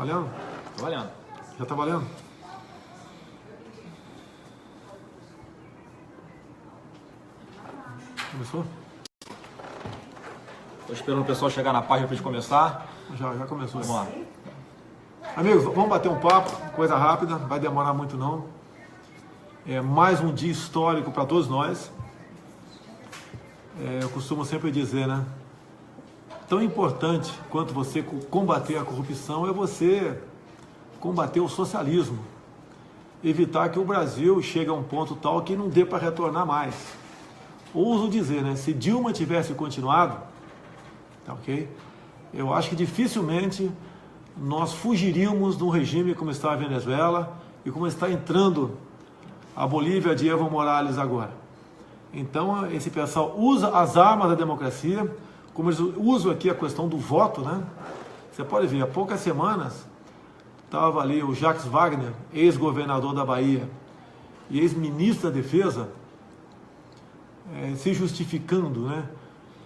Valendo? Tá valendo. Já tá valendo? Começou? Tô esperando o pessoal chegar na página pra gente começar. Já começou. Vamos lá. Amigos, vamos bater um papo, coisa rápida, não vai demorar muito não. É mais um dia histórico para todos nós. Eu costumo sempre dizer, né? Tão importante quanto você combater a corrupção é você combater o socialismo. Evitar que o Brasil chegue a um ponto tal que não dê para retornar mais. Ouso dizer, né? Se Dilma tivesse continuado, tá ok? Eu acho que dificilmente nós fugiríamos de um regime como está a Venezuela e como está entrando a Bolívia de Evo Morales agora. Então, esse pessoal usa as armas da democracia, como eles usam aqui a questão do voto, né? Você pode ver, há poucas semanas estava ali o Jacques Wagner, ex-governador da Bahia e ex-ministro da Defesa, se justificando, né?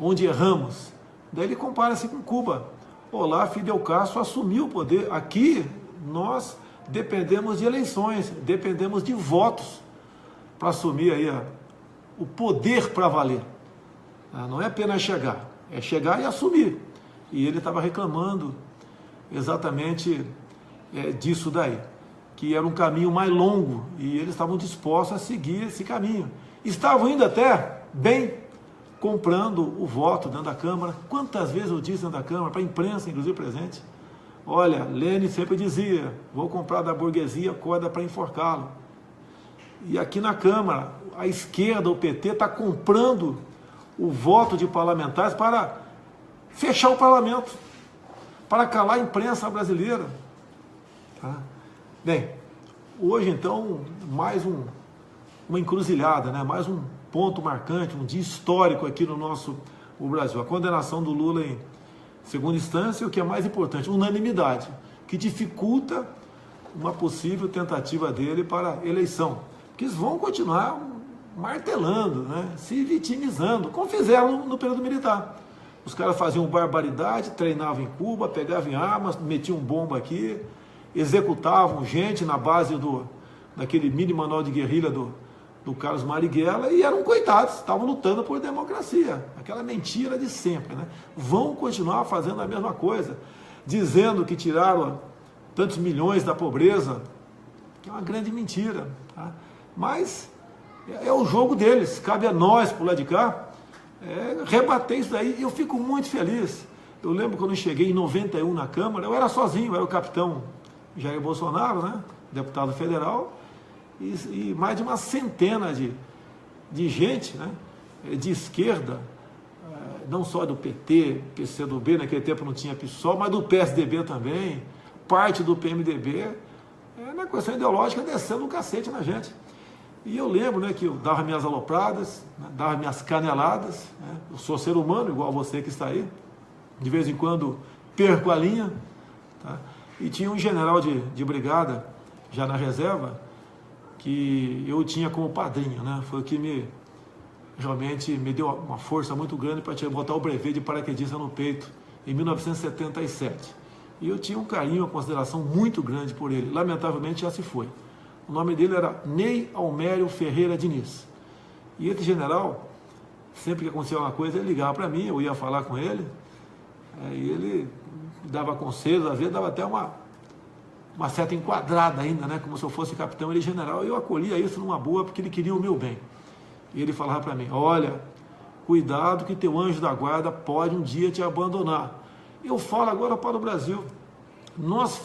Onde erramos. Daí ele compara-se com Cuba. Olá, Fidel Castro assumiu o poder. Aqui nós dependemos de eleições, dependemos de votos para assumir aí o poder para valer. Não é apenas chegar, é chegar e assumir. E ele estava reclamando exatamente disso daí, que era um caminho mais longo e eles estavam dispostos a seguir esse caminho. Estavam indo até bem comprando o voto dentro da Câmara. Quantas vezes eu disse dentro da Câmara, para a imprensa, inclusive presente, olha, Lênin sempre dizia, vou comprar da burguesia corda para enforcá-lo. E aqui na Câmara, a esquerda, o PT, está comprando o voto de parlamentares para fechar o parlamento, para calar a imprensa brasileira. Tá? Bem, hoje então, mais uma encruzilhada, né? Mais um ponto marcante, um dia histórico aqui no nosso Brasil. A condenação do Lula em segunda instância, o que é mais importante, unanimidade, que dificulta uma possível tentativa dele para eleição. Porque eles vão continuar martelando, né? Se vitimizando, como fizeram no período militar. Os caras faziam barbaridade, treinavam em Cuba, pegavam armas, metiam bomba aqui, executavam gente na base daquele mini manual de guerrilha do Carlos Marighella e eram coitados, estavam lutando por democracia. Aquela mentira de sempre, né? Vão continuar fazendo a mesma coisa, dizendo que tiraram tantos milhões da pobreza, que é uma grande mentira. Tá? Mas é o jogo deles, cabe a nós, por lá de cá, rebater isso daí. E eu fico muito feliz. Eu lembro quando eu cheguei em 91 na Câmara, eu era sozinho, eu era o capitão Jair Bolsonaro, né? Deputado federal, e mais de uma centena de gente, né? De esquerda, não só do PT, PCdoB, naquele tempo não tinha PSOL, mas do PSDB também, parte do PMDB, na questão ideológica descendo um cacete na gente. E eu lembro, né, que eu dava minhas alopradas, né, dava minhas caneladas, né? Eu sou ser humano, igual você que está aí, de vez em quando perco a linha, tá? E tinha um general de brigada, já na reserva, que eu tinha como padrinho, né? Foi o que realmente me deu uma força muito grande para botar o brevet de paraquedista no peito, em 1977. E eu tinha um carinho, uma consideração muito grande por ele. Lamentavelmente já se foi. O nome dele era Ney Almério Ferreira Diniz. E esse general, sempre que acontecia uma coisa, ele ligava para mim, eu ia falar com ele, e ele dava conselhos, às vezes dava até uma certa enquadrada ainda, né? Como se eu fosse capitão, ele general. Eu acolhia isso numa boa, porque ele queria o meu bem. E ele falava para mim, olha, cuidado que teu anjo da guarda pode um dia te abandonar. Eu falo agora para o Brasil. Nós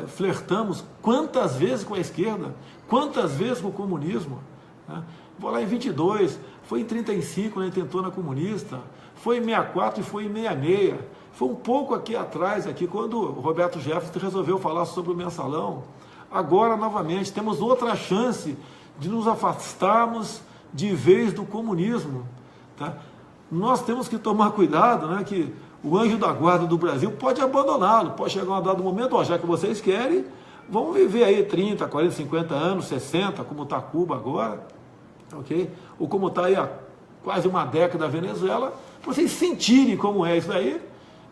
flertamos quantas vezes com a esquerda, quantas vezes com o comunismo. Né? Vou lá em 22, foi em 35, né, tentou na comunista, foi em 64 e foi em 66. Foi um pouco aqui atrás, quando o Roberto Jefferson resolveu falar sobre o mensalão. Agora, novamente, temos outra chance de nos afastarmos de vez do comunismo. Tá? Nós temos que tomar cuidado, né, que o anjo da guarda do Brasil pode abandoná-lo, pode chegar um dado momento, já que vocês querem, vão viver aí 30, 40, 50 anos, 60, como está Cuba agora, ok? Ou como está aí há quase uma década a Venezuela, para vocês sentirem como é isso daí,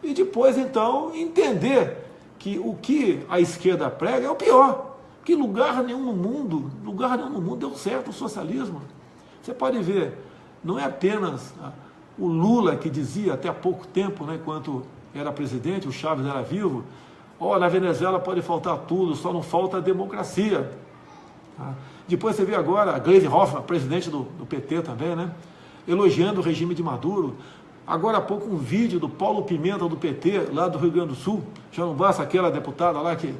e depois então entender que o que a esquerda prega é o pior, que lugar nenhum no mundo deu certo o socialismo. Você pode ver, não é apenas o Lula que dizia até há pouco tempo, né, enquanto era presidente, o Chávez era vivo, na Venezuela pode faltar tudo, só não falta a democracia. Depois você vê agora a Gleisi Hoffmann, presidente do PT também, né, elogiando o regime de Maduro. Agora há pouco um vídeo do Paulo Pimenta do PT, lá do Rio Grande do Sul, já não basta aquela deputada lá que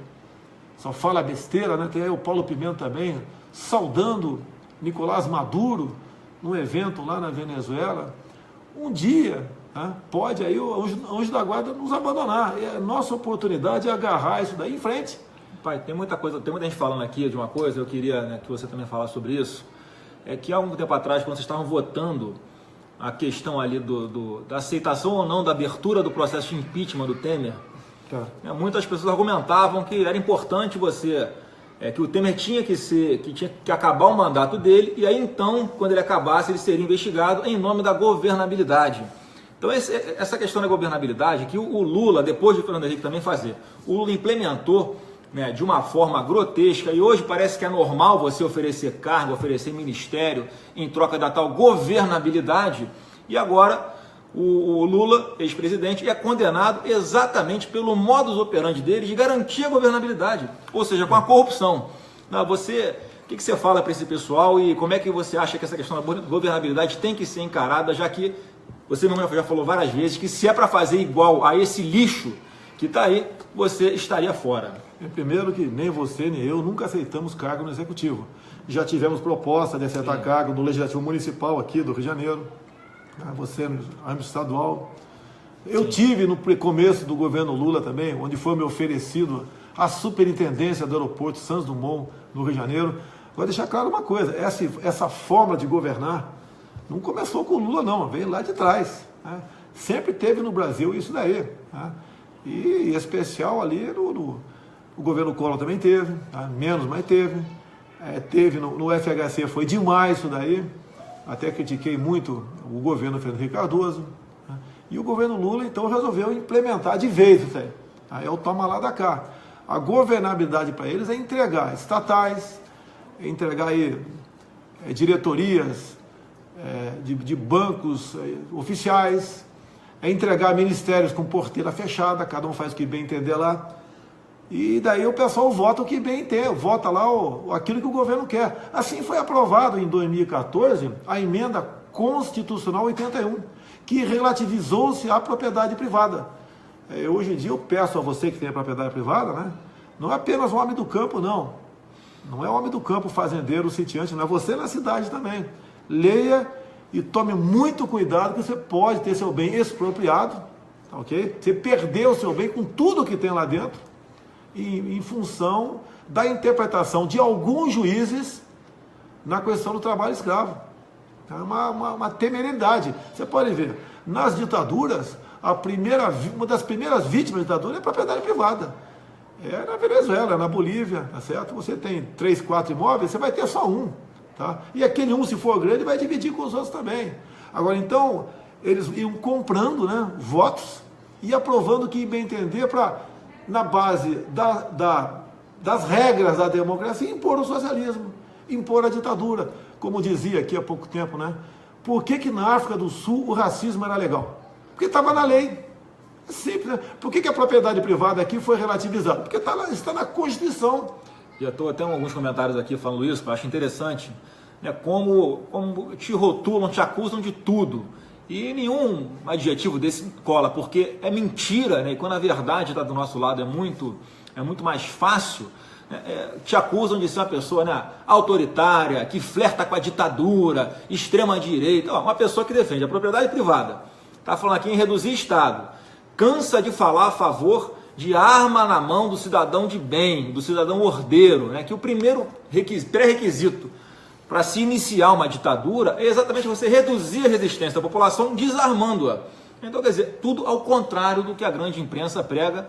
só fala besteira, né? Tem aí o Paulo Pimenta também, saudando Nicolás Maduro, num evento lá na Venezuela. Um dia, né, pode aí o anjo da guarda nos abandonar. E a nossa oportunidade é agarrar isso daí em frente. Pai, tem muita gente falando aqui de uma coisa, eu queria, né, que você também falasse sobre isso. É que há algum tempo atrás, quando vocês estavam votando a questão ali da aceitação ou não da abertura do processo de impeachment do Temer, muitas pessoas argumentavam que era importante que o Temer tinha que acabar o mandato dele, e aí então, quando ele acabasse, ele seria investigado em nome da governabilidade. Então essa questão da governabilidade, que o Lula, depois de Fernando Henrique também fazer, o Lula implementou, né, de uma forma grotesca, e hoje parece que é normal você oferecer cargo, oferecer ministério em troca da tal governabilidade, e agora o Lula, ex-presidente, é condenado exatamente pelo modus operandi dele de garantir a governabilidade, ou seja, com a corrupção. O que você fala para esse pessoal e como é que você acha que essa questão da governabilidade tem que ser encarada, já que você mesmo já falou várias vezes que se é para fazer igual a esse lixo que está aí, você estaria fora. Primeiro que nem você nem eu nunca aceitamos cargo no Executivo. Já tivemos proposta de aceitar cargo no Legislativo Municipal aqui do Rio de Janeiro, você no âmbito estadual. Eu tive no começo do governo Lula também, onde foi me oferecido a superintendência do aeroporto Santos Dumont no Rio de Janeiro. Vou deixar claro uma coisa, essa forma de governar não começou com o Lula não, veio lá de trás. Sempre teve no Brasil isso daí. E em especial ali o governo Collor também teve, menos, mas teve. Teve no FHC, foi demais isso daí. Até critiquei muito o governo Fernando Henrique Cardoso. E o governo Lula, então, resolveu implementar de vez isso aí. Aí é o toma lá da cá. A governabilidade para eles é entregar estatais, entregar aí, diretorias de bancos oficiais, entregar ministérios com porteira fechada, cada um faz o que bem entender lá. E daí o pessoal vota o que bem entende, vota lá aquilo que o governo quer. Assim foi aprovado em 2014 a emenda constitucional 81, que relativizou-se à propriedade privada. Hoje em dia eu peço a você que tem a propriedade privada, né? Não é apenas o homem do campo, não. Não é o homem do campo, fazendeiro, sitiante, não é você na cidade também. Leia e tome muito cuidado, que você pode ter seu bem expropriado, tá ok? Você perdeu o seu bem com tudo que tem lá dentro, em função da interpretação de alguns juízes na questão do trabalho escravo. É uma temeridade. Você pode ver, nas ditaduras, uma das primeiras vítimas da ditadura é a propriedade privada. É na Venezuela, na Bolívia, tá certo? Você tem 3, 4 imóveis, você vai ter só um. Tá? E aquele um, se for grande, vai dividir com os outros também. Agora, então, eles iam comprando, né, votos e aprovando o que bem entender para, na base das regras da democracia, impor o socialismo, impor a ditadura. Como dizia aqui há pouco tempo, né? Por que na África do Sul o racismo era legal? Porque estava na lei. É simples, né? Por que a propriedade privada aqui foi relativizada? Porque está na Constituição. Já estou até alguns comentários aqui falando isso, eu acho interessante, né, como te rotulam, te acusam de tudo. E nenhum adjetivo desse cola, porque é mentira, né? E quando a verdade está do nosso lado é muito mais fácil, né? Te acusam de ser uma pessoa, né, autoritária, que flerta com a ditadura, extrema-direita, uma pessoa que defende a propriedade privada. Está falando aqui em reduzir Estado. Cansa de falar a favor de arma na mão do cidadão de bem, do cidadão ordeiro, né? Que o primeiro pré-requisito para se iniciar uma ditadura é exatamente você reduzir a resistência da população, desarmando-a. Então, quer dizer, tudo ao contrário do que a grande imprensa prega,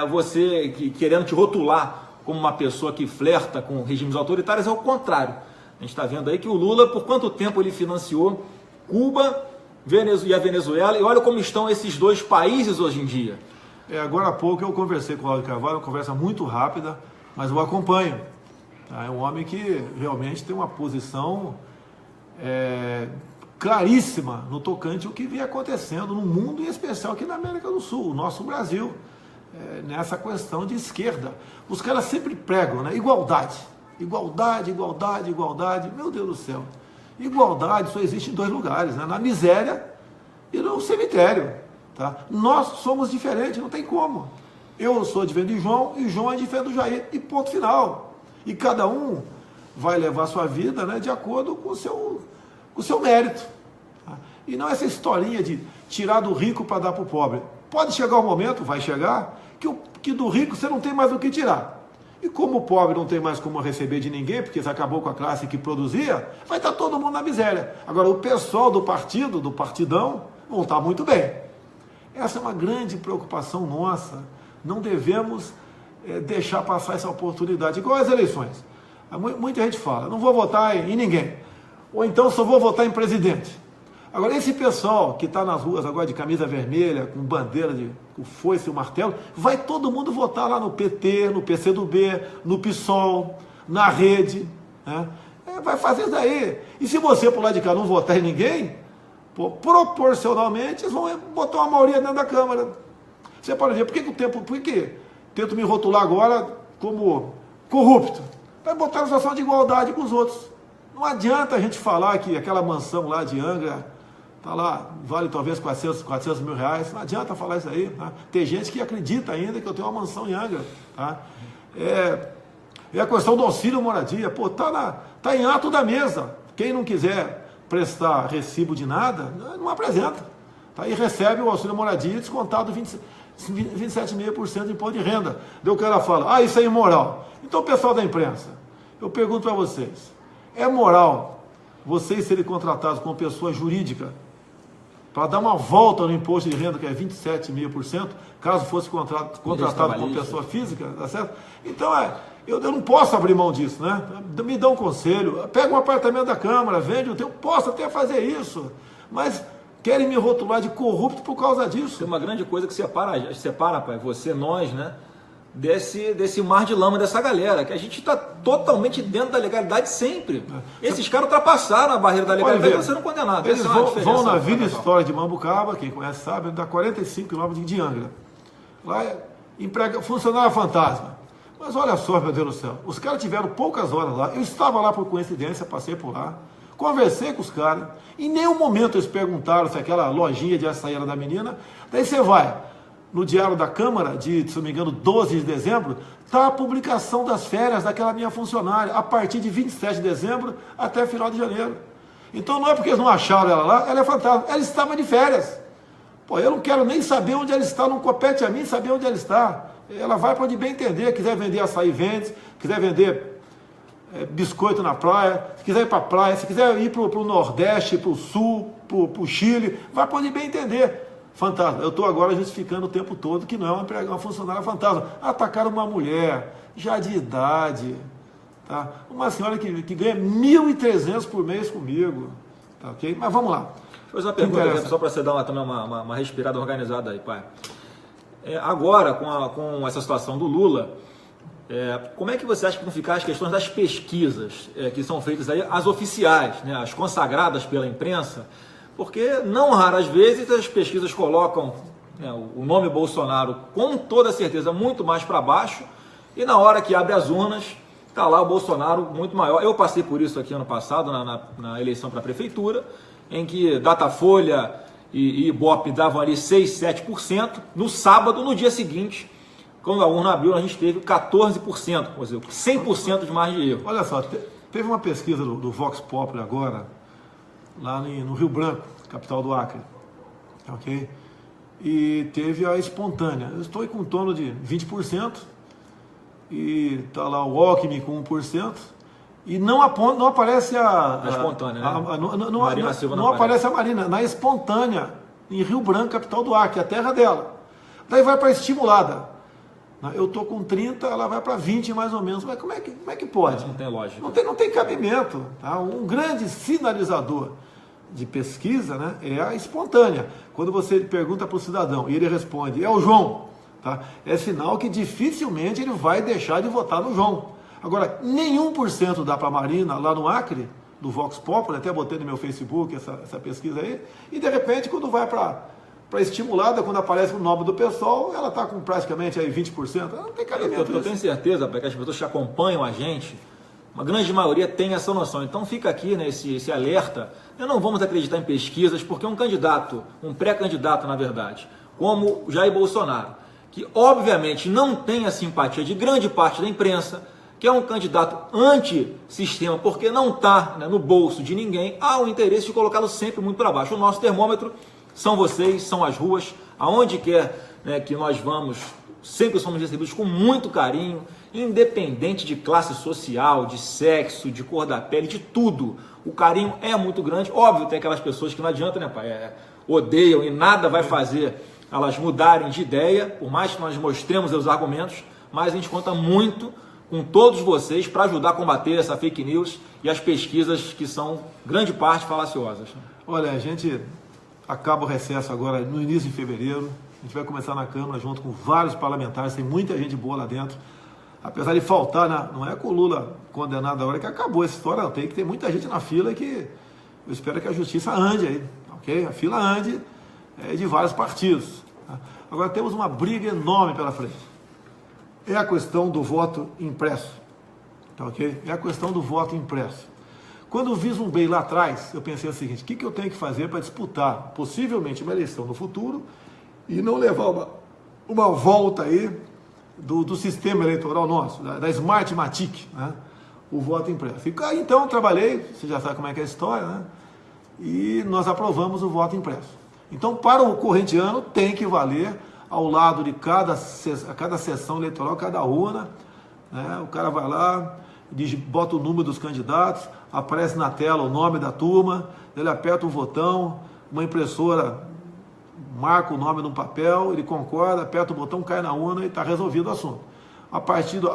você querendo te rotular como uma pessoa que flerta com regimes autoritários, é o contrário. A gente está vendo aí que o Lula, por quanto tempo ele financiou Cuba e a Venezuela, e olha como estão esses dois países hoje em dia. Agora há pouco eu conversei com o Cláudio Carvalho, uma conversa muito rápida, mas eu acompanho. Tá? É um homem que realmente tem uma posição claríssima no tocante ao que vem acontecendo no mundo, em especial aqui na América do Sul, o nosso Brasil, nessa questão de esquerda. Os caras sempre pregam, né? Igualdade. Igualdade, igualdade, igualdade. Meu Deus do céu. Igualdade só existe em dois lugares, né? Na miséria e no cemitério. Tá? Nós somos diferentes, não tem como. Eu sou diferente de João e João é diferente do Jair. E ponto final. E cada um vai levar a sua vida, né, de acordo com o seu mérito. Tá? E não essa historinha de tirar do rico para dar para o pobre. Pode chegar um momento, vai chegar, que do rico você não tem mais o que tirar. E como o pobre não tem mais como receber de ninguém, porque você acabou com a classe que produzia, vai estar todo mundo na miséria. Agora, o pessoal do partido, do partidão, vão estar muito bem. Essa é uma grande preocupação nossa. Não devemos deixar passar essa oportunidade. Igual as eleições. Muita gente fala, não vou votar em ninguém. Ou então só vou votar em presidente. Agora, esse pessoal que está nas ruas agora de camisa vermelha, com bandeira com foice e o martelo, vai todo mundo votar lá no PT, no PCdoB, no PSOL, na rede. Né? Vai fazer isso daí. E se você, por lá de cá, não votar em ninguém, proporcionalmente, eles vão botar uma maioria dentro da Câmara. Você pode dizer, por que tento me rotular agora como corrupto? Vai botar na situação de igualdade com os outros. Não adianta a gente falar que aquela mansão lá de Angra, tá lá, vale talvez 400 mil reais, não adianta falar isso aí. Tá? Tem gente que acredita ainda que eu tenho uma mansão em Angra. Tá? É a questão do auxílio moradia, tá em ato da mesa. Quem não quiser prestar recibo de nada, não apresenta. Tá? E recebe o auxílio moradia descontado 27,5% de imposto de renda. Daí o cara fala, isso é imoral. Então, pessoal da imprensa, eu pergunto para vocês, é moral vocês serem contratados como pessoa jurídica para dar uma volta no imposto de renda, que é 27,5%, caso fosse contratado como pessoa física, tá certo? Então, eu não posso abrir mão disso, né? Me dá um conselho, pega um apartamento da Câmara, vende o teu, posso até fazer isso, mas querem me rotular de corrupto por causa disso. Tem uma grande coisa que separa, pai, você, nós, né? Desse mar de lama dessa galera, que a gente está totalmente dentro da legalidade sempre. Esses caras ultrapassaram a barreira da legalidade e estão sendo condenados. Eles vão na Vila História de Mambucaba, quem conhece sabe, dá 45 quilômetros de Angra. Lá emprega funcionário fantasma. Mas olha só, meu Deus do céu, os caras tiveram poucas horas lá, eu estava lá por coincidência, passei por lá, conversei com os caras, em nenhum momento eles perguntaram se aquela lojinha de açaí era da menina, daí você vai no Diário da Câmara, se não me engano, 12 de dezembro, está a publicação das férias daquela minha funcionária, a partir de 27 de dezembro até final de janeiro. Então não é porque eles não acharam ela lá, ela é fantasma, ela estava de férias. Pô, eu não quero nem saber onde ela está, não compete a mim saber onde ela está. Ela vai para onde bem entender, quiser vender açaí, vende, quiser vender biscoito na praia, se quiser ir para a praia, se quiser ir para o Nordeste, para o Sul, para o Chile, vai para onde bem entender. Fantasma. Eu estou agora justificando o tempo todo que não é uma funcionária fantasma. Atacaram uma mulher, já de idade, tá? Uma senhora que ganha 1.300 por mês comigo, tá, ok? Mas vamos lá. Deixa eu fazer uma pergunta, só para você dar também uma respirada organizada aí, pai. Agora, com essa situação do Lula, como é que você acha que vão ficar as questões das pesquisas que são feitas aí, as oficiais, né, as consagradas pela imprensa? Porque não raras vezes as pesquisas colocam o nome Bolsonaro com toda certeza muito mais para baixo e na hora que abre as urnas está lá o Bolsonaro muito maior. Eu passei por isso aqui ano passado na eleição para a prefeitura, em que Datafolha e Ibope davam ali 6, 7%. No sábado, no dia seguinte, quando a urna abriu, a gente teve 14%, ou seja, 100% de margem de erro. Olha só, teve uma pesquisa do Vox Populi agora, lá no Rio Branco, capital do Acre, ok? E teve a espontânea. Eu estou com um torno de 20%, e está lá o Alckmin com 1%, e não aparece a espontânea, né? Marina Silva não aparece a Marina, na espontânea, em Rio Branco, capital do Acre, a terra dela. Daí vai para a estimulada. Eu estou com 30, ela vai para 20 mais ou menos. Mas como é que pode? Não tem lógica. Não tem cabimento. Tá? Um grande sinalizador de pesquisa, né, é a espontânea. Quando você pergunta para o cidadão e ele responde, é o João, tá? É sinal que dificilmente ele vai deixar de votar no João. Agora, nenhum por cento dá para a Marina lá no Acre, do Vox Populi, até botei no meu Facebook essa pesquisa aí, e de repente quando vai para estimulada, quando aparece o nome do pessoal, ela está com praticamente aí 20%, ela não tem cabimento. Eu tenho certeza, porque as pessoas que acompanham a gente, uma grande maioria tem essa noção. Então fica aqui, né, esse alerta. Não vamos acreditar em pesquisas, porque um candidato, um pré-candidato na verdade, como Jair Bolsonaro, que obviamente não tem a simpatia de grande parte da imprensa, que é um candidato anti-sistema, porque não está, né, no bolso de ninguém, há o interesse de colocá-lo sempre muito para baixo. O nosso termômetro são vocês, são as ruas, aonde quer, né, que nós vamos, sempre somos recebidos com muito carinho, independente de classe social, de sexo, de cor da pele, de tudo. O carinho é muito grande. Óbvio, tem aquelas pessoas que não adianta, né, pai? Odeiam e nada vai fazer elas mudarem de ideia, por mais que nós mostremos os argumentos, mas a gente conta muito com todos vocês para ajudar a combater essa fake news e as pesquisas que são, grande parte, falaciosas. Olha, a gente acaba o recesso agora no início de fevereiro, a gente vai começar na Câmara junto com vários parlamentares, tem muita gente boa lá dentro, apesar de faltar, não é com o Lula condenado agora que acabou essa história, não, tem que ter muita gente na fila que eu espero que a justiça ande aí, ok? A fila ande de vários partidos. Tá? Agora temos uma briga enorme pela frente. É a questão do voto impresso, tá, ok? É a questão do voto impresso. Quando eu vislumbrei lá atrás, eu pensei o seguinte, o que eu tenho que fazer para disputar possivelmente uma eleição no futuro e não levar uma volta aí do sistema eleitoral nosso, da Smartmatic, né? O voto impresso. E, então eu trabalhei, você já sabe como é que é a história, né? E nós aprovamos o voto impresso. Então, para o corrente ano, tem que valer ao lado de cada sessão eleitoral, cada urna, né? O cara vai lá, bota o número dos candidatos, aparece na tela o nome da turma, ele aperta um botão, uma impressora marca o nome no papel, ele concorda, aperta o botão, cai na urna e está resolvido o assunto.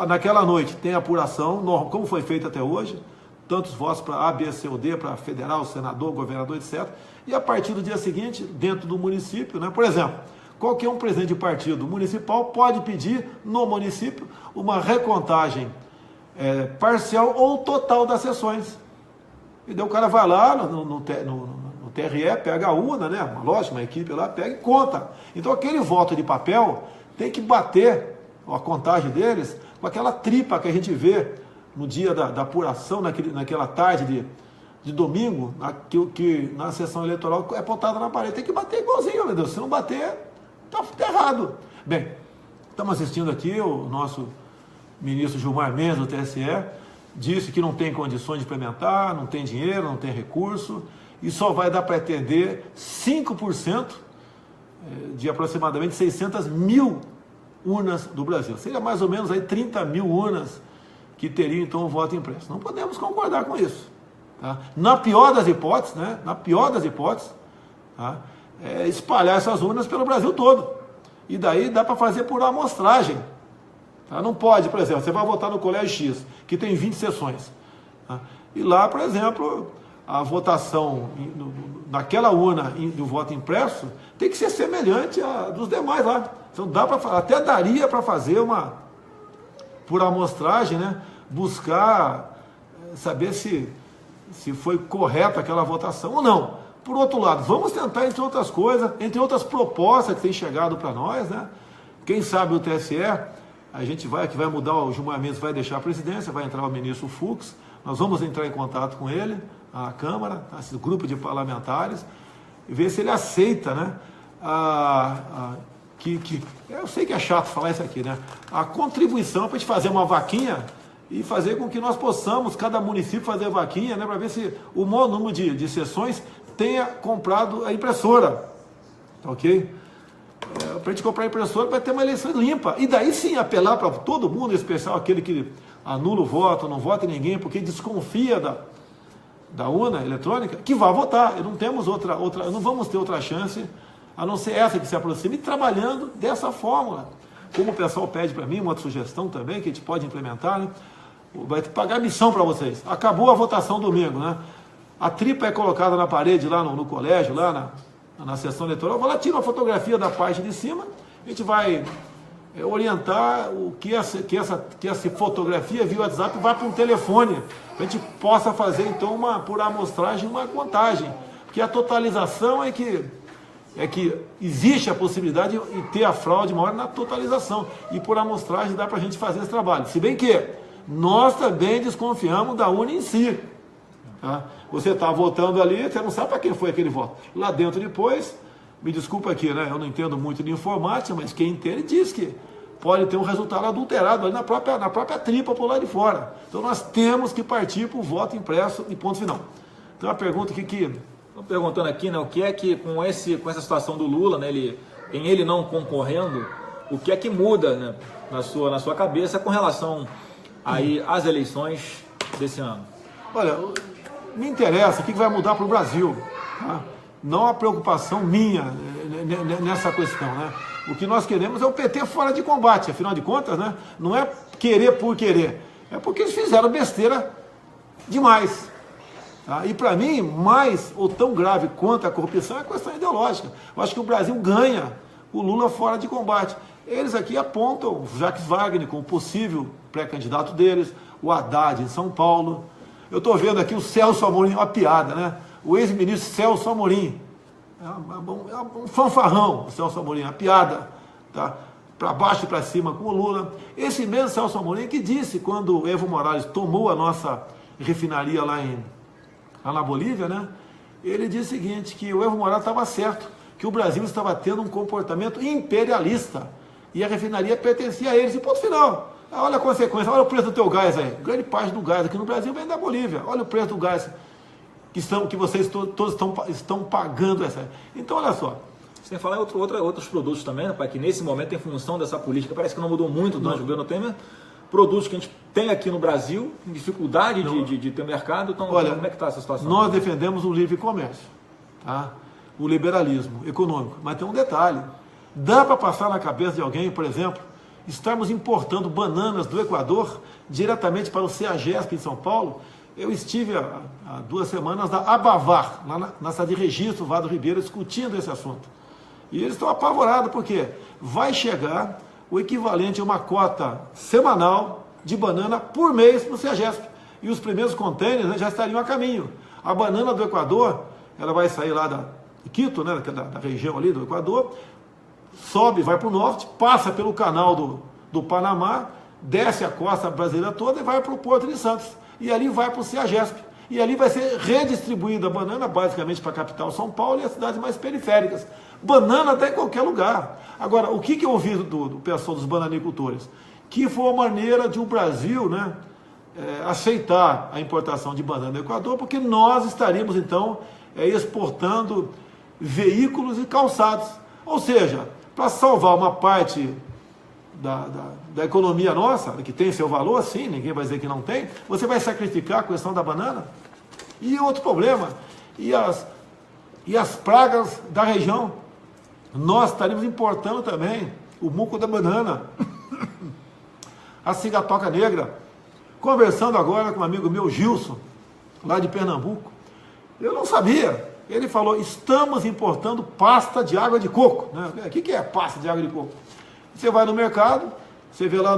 Naquela noite tem apuração, como foi feito até hoje, tantos votos para A, B, C ou D, para federal, senador, governador, etc. E a partir do dia seguinte, dentro do município, né, por exemplo, qualquer um presidente de partido municipal pode pedir no município uma recontagem parcial ou total das sessões. E daí o cara vai lá no TRE, pega a urna, né? Lógico, uma equipe lá pega e conta. Então aquele voto de papel tem que bater a contagem deles com aquela tripa que a gente vê no dia da apuração, naquela tarde de domingo, que na sessão eleitoral é botada na parede. Tem que bater igualzinho, meu Deus. Se não bater, tá errado. Bem, estamos assistindo aqui o nosso ministro Gilmar Mendes, do TSE, disse que não tem condições de implementar, não tem dinheiro, não tem recurso, e só vai dar para atender 5% de aproximadamente 600 mil urnas do Brasil. Seria mais ou menos aí 30 mil urnas que teriam então o voto impresso. Não podemos concordar com isso. Tá? Na pior das hipóteses, né? Na pior das hipóteses, tá? Espalhar essas urnas pelo Brasil todo. E daí dá para fazer por amostragem. Tá? Não pode, por exemplo, você vai votar no colégio X, que tem 20 sessões. Tá? E lá, por exemplo, a votação naquela urna do voto impresso tem que ser semelhante à dos demais lá. Então até daria para fazer por amostragem, né? Buscar saber se foi correta aquela votação ou não. Por outro lado, vamos tentar, entre outras coisas, entre outras propostas que têm chegado para nós, né? Quem sabe o TSE, que vai mudar, o Gilmar Mendes vai deixar a presidência, vai entrar o ministro Fux, nós vamos entrar em contato com ele, a Câmara, esse grupo de parlamentares, e ver se ele aceita, né? Eu sei que é chato falar isso aqui, né? A contribuição para a gente fazer uma vaquinha e fazer com que nós possamos, cada município, fazer vaquinha, né? Para ver se o maior número de sessões tenha comprado a impressora, tá, ok? Para a gente comprar a impressora vai ter uma eleição limpa. E daí sim apelar para todo mundo, em especial aquele que anula o voto, não vota em ninguém, porque desconfia da urna eletrônica, que vá votar. Não temos não vamos ter outra chance, a não ser essa que se aproxima, e trabalhando dessa fórmula. Como o pessoal pede para mim, uma outra sugestão também, que a gente pode implementar, né? Vai pagar missão para vocês. Acabou a votação domingo, né? A tripa é colocada na parede lá no colégio, lá na sessão eleitoral. Vai lá, tira uma fotografia da parte de cima, a gente vai orientar que essa fotografia via WhatsApp vá para um telefone, para a gente possa fazer então por amostragem uma contagem, porque a totalização é que existe a possibilidade de ter a fraude maior na totalização, e por amostragem dá para a gente fazer esse trabalho, se bem que nós também desconfiamos da urna em si. Tá? Você está votando ali, você não sabe para quem foi aquele voto. Lá dentro depois, me desculpa aqui, né? Eu não entendo muito de informática, mas quem entende diz que pode ter um resultado adulterado ali na própria tripa por lá de fora. Então nós temos que partir para o voto impresso e ponto final. Então a pergunta que estou perguntando aqui, né, o que é que com essa situação do Lula, né, ele não concorrendo, o que é que muda, né, na sua cabeça com relação aí às eleições desse ano? Olha, me interessa o que vai mudar para o Brasil, tá? Não a preocupação minha nessa questão, né? O que nós queremos é o PT fora de combate, afinal de contas, né? Não é querer por querer, é porque eles fizeram besteira demais. Tá? E para mim, mais ou tão grave quanto a corrupção é a questão ideológica. Eu acho que o Brasil ganha o Lula fora de combate. Eles aqui apontam o Jacques Wagner como possível pré-candidato deles, o Haddad em São Paulo. Eu estou vendo aqui o Celso Amorim, uma piada, né? O ex-ministro Celso Amorim, é um fanfarrão, o Celso Amorim, uma piada, tá? Para baixo e para cima com o Lula. Esse mesmo Celso Amorim que disse, quando o Evo Morales tomou a nossa refinaria lá na Bolívia, né? Ele disse o seguinte, que o Evo Morales estava certo, que o Brasil estava tendo um comportamento imperialista e a refinaria pertencia a eles, e ponto final. Olha a consequência, olha o preço do teu gás aí. Grande parte do gás aqui no Brasil vem da Bolívia. Olha o preço do gás que vocês todos estão pagando essa. Então, olha só. Sem falar em outros produtos também, né, pai, que nesse momento, em função dessa política, parece que não mudou muito durante o governo Temer, produtos que a gente tem aqui no Brasil, em dificuldade de ter mercado. Então, olha, como é que está essa situação? Nós defendemos o livre comércio, tá? O liberalismo econômico. Mas tem um detalhe. Dá para passar na cabeça de alguém, por exemplo, estarmos importando bananas do Equador diretamente para o CEAGESP em São Paulo? Eu estive há 2 semanas na Abavar, lá na cidade de Registro, Vado Ribeiro, discutindo esse assunto. E eles estão apavorados, porque vai chegar o equivalente a uma cota semanal de banana por mês no CEAGESP. E os primeiros contêineres, né, já estariam a caminho. A banana do Equador, ela vai sair lá de Quito, né, da região ali do Equador, sobe, vai para o norte, passa pelo canal do Panamá, desce a costa brasileira toda e vai para o Porto de Santos. E ali vai para o CEAGESP. E ali vai ser redistribuída a banana, basicamente para a capital São Paulo e as cidades mais periféricas. Banana até em qualquer lugar. Agora, o que eu ouvi do pessoal dos bananicultores? Que foi uma maneira de o Brasil, né, aceitar a importação de banana do Equador, porque nós estaríamos, então, exportando veículos e calçados. Ou seja, para salvar uma parte da economia nossa, que tem seu valor, sim, ninguém vai dizer que não tem, você vai sacrificar a questão da banana? E outro problema, e as pragas da região? Nós estaríamos importando também o muco da banana, a cigatoca negra. Conversando agora com um amigo meu, Gilson, lá de Pernambuco, eu não sabia. Ele falou, estamos importando pasta de água de coco. Né? O que é pasta de água de coco? Você vai no mercado, você vê lá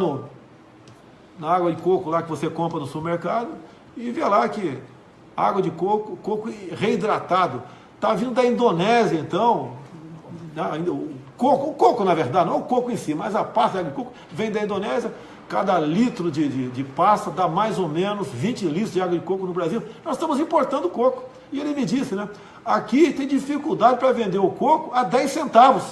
na água de coco lá que você compra no supermercado, e vê lá que água de coco reidratado. Está vindo da Indonésia, então, o coco na verdade, não o coco em si, mas a pasta de água de coco vem da Indonésia. Cada litro de pasta dá mais ou menos 20 litros de água de coco no Brasil. Nós estamos importando coco. E ele me disse, né? Aqui tem dificuldade para vender o coco a 10 centavos.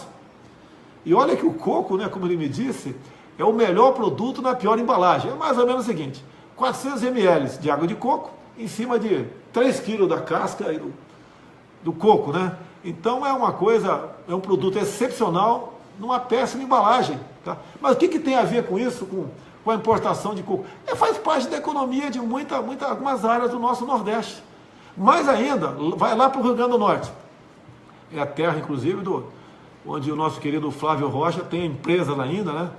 E olha que o coco, né, como ele me disse, é o melhor produto na pior embalagem. É mais ou menos o seguinte, 400 ml de água de coco em cima de 3 kg da casca do coco, né? Então é um produto excepcional numa péssima embalagem. Tá? Mas o que tem a ver com isso, com a importação de coco? Faz parte da economia de algumas áreas do nosso Nordeste. Mais ainda, vai lá para o Rio Grande do Norte. É a terra, inclusive, onde o nosso querido Flávio Rocha tem empresas lá ainda, né?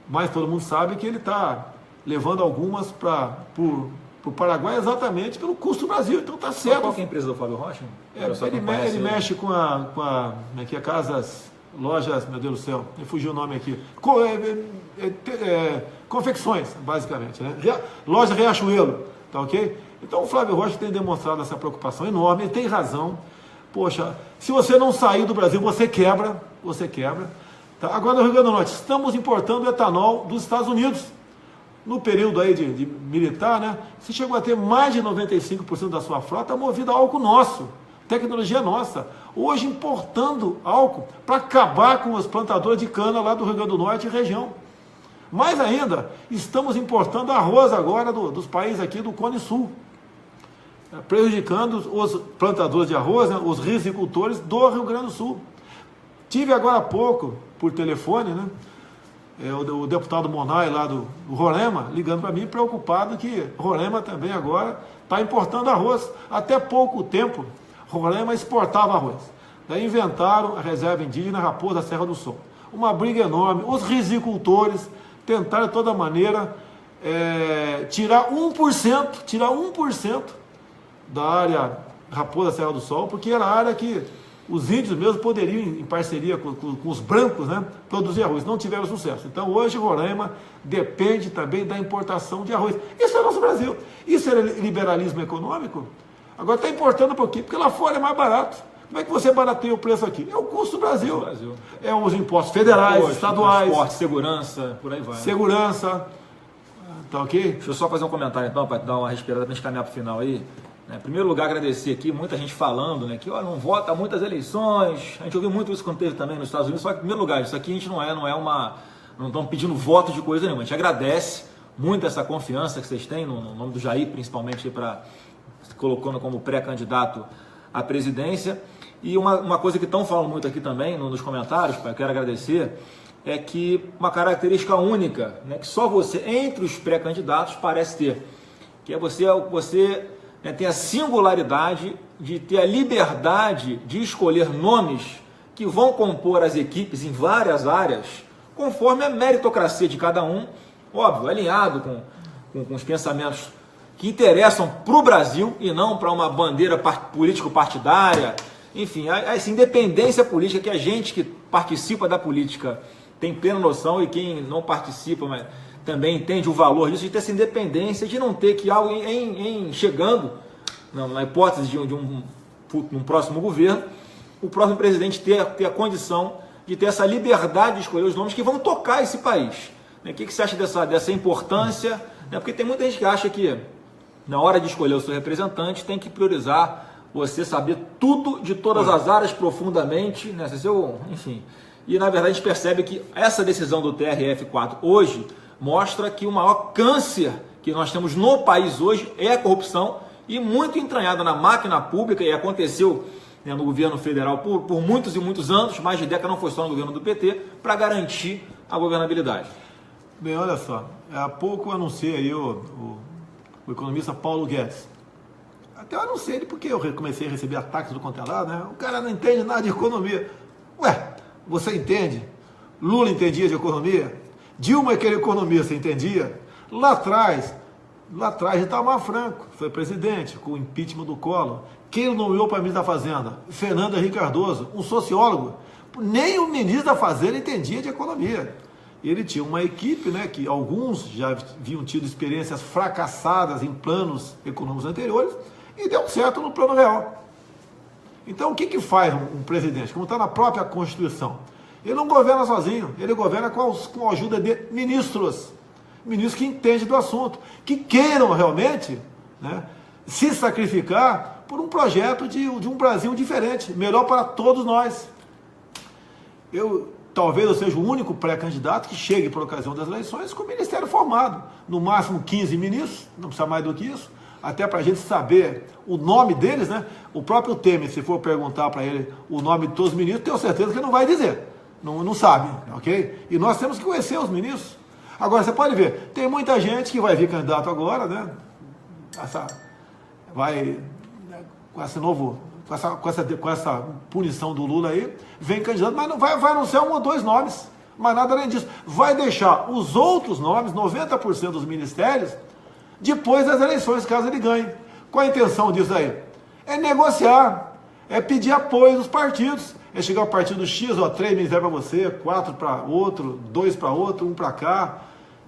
Mas todo mundo sabe que ele está levando algumas para o Paraguai exatamente pelo custo do Brasil. Então está certo. Qual que é a empresa do Flávio Rocha? Ele mexe com a Casas... lojas, meu Deus do céu, me fugiu o nome aqui, confecções, basicamente, né? Loja Riachuelo, tá ok? Então o Flávio Rocha tem demonstrado essa preocupação enorme, ele tem razão. Poxa, se você não sair do Brasil, você quebra. Tá? Agora no Rio Grande do Norte, estamos importando etanol dos Estados Unidos. No período aí de militar, né? Você chegou a ter mais de 95% da sua frota movida a álcool nosso, tecnologia nossa. Hoje importando álcool para acabar com os plantadores de cana lá do Rio Grande do Norte e região. Mais ainda, estamos importando arroz agora dos países aqui do Cone Sul, prejudicando os plantadores de arroz, né, os rizicultores do Rio Grande do Sul. Tive agora há pouco, por telefone, né, o deputado Monay lá do Roraima, ligando para mim, preocupado que Roraima também agora está importando arroz. Até pouco tempo, Roraima exportava arroz. Daí inventaram a reserva indígena Raposa da Serra do Sol. Uma briga enorme. Os rizicultores tentaram de toda maneira tirar 1% da área Raposa da Serra do Sol, porque era a área que os índios mesmo poderiam, em parceria com os brancos, né, produzir arroz. Não tiveram sucesso. Então hoje Roraima depende também da importação de arroz. Isso é nosso Brasil. Isso é liberalismo econômico. Agora está importando por quê? Porque lá fora é mais barato. Como é que você barateia o preço aqui? É o custo do Brasil. É os impostos federais, estaduais. Transporte, segurança, por aí vai. Segurança. Tá ok? Deixa eu só fazer um comentário então, para dar uma respirada para a gente caminhar para o final aí. Em primeiro lugar, agradecer aqui, muita gente falando, né, que olha, não vota muitas eleições. A gente ouviu muito isso quando teve também nos Estados Unidos. Só que, em primeiro lugar, isso aqui a gente não estamos pedindo voto de coisa nenhuma. A gente agradece muito essa confiança que vocês têm, no nome do Jair, principalmente, colocando como pré-candidato à presidência. E uma coisa que estão falando muito aqui também, nos comentários, eu quero agradecer, é que uma característica única, né, que só você, entre os pré-candidatos, parece ter, que é você tem a singularidade de ter a liberdade de escolher nomes que vão compor as equipes em várias áreas, conforme a meritocracia de cada um, óbvio, alinhado com os pensamentos que interessam para o Brasil e não para uma bandeira político-partidária. Enfim, essa independência política que a gente que participa da política tem plena noção, e quem não participa, mas também entende o valor disso, de ter essa independência, de não ter que algo chegando, na hipótese de um próximo governo, o próximo presidente ter a condição de ter essa liberdade de escolher os nomes que vão tocar esse país. O que você acha dessa importância? Porque tem muita gente que acha que na hora de escolher o seu representante tem que priorizar você saber tudo de todas as áreas profundamente, né? Enfim. E na verdade a gente percebe que essa decisão do TRF4 hoje mostra que o maior câncer que nós temos no país hoje é a corrupção, e muito entranhada na máquina pública, e aconteceu, né, no governo federal por muitos e muitos anos, mais de década, não foi só no governo do PT, para garantir a governabilidade. Bem, olha só, há pouco eu anunciei aí o economista Paulo Guedes. Até eu anunciei ele porque eu comecei a receber ataques do quanto é lá, né? O cara não entende nada de economia. Ué, você entende? Lula entendia de economia? Dilma, aquele economista, entendia? Lá atrás Itamar Franco foi presidente, com o impeachment do Collor. Quem nomeou para ministro da Fazenda? Fernando Henrique Cardoso, um sociólogo. Nem o ministro da Fazenda entendia de economia. Ele tinha uma equipe, né, que alguns já haviam tido experiências fracassadas em planos econômicos anteriores, e deu certo no plano real. Então, o que faz um presidente? Como está na própria Constituição, ele não governa sozinho, ele governa com a ajuda de ministros que entendem do assunto, que queiram realmente, né, se sacrificar por um projeto de um Brasil diferente, melhor para todos nós. Talvez eu seja o único pré-candidato que chegue por ocasião das eleições com o ministério formado, no máximo 15 ministros, não precisa mais do que isso, até para a gente saber o nome deles, né? O próprio Temer, se for perguntar para ele o nome de todos os ministros, tenho certeza que ele não vai dizer, não sabe, ok? E nós temos que conhecer os ministros. Agora, você pode ver, tem muita gente que vai vir candidato agora, né? Com essa punição do Lula aí, vem candidato, mas não vai anunciar 1 ou 2 nomes, mas nada além disso. Vai deixar os outros nomes, 90% dos ministérios, depois das eleições, caso ele ganhe. Qual a intenção disso aí? É negociar, é pedir apoio dos partidos, É chegar ao partido X, ó, 3 ministérios para você, 4 para outro, 2 para outro, 1 para cá.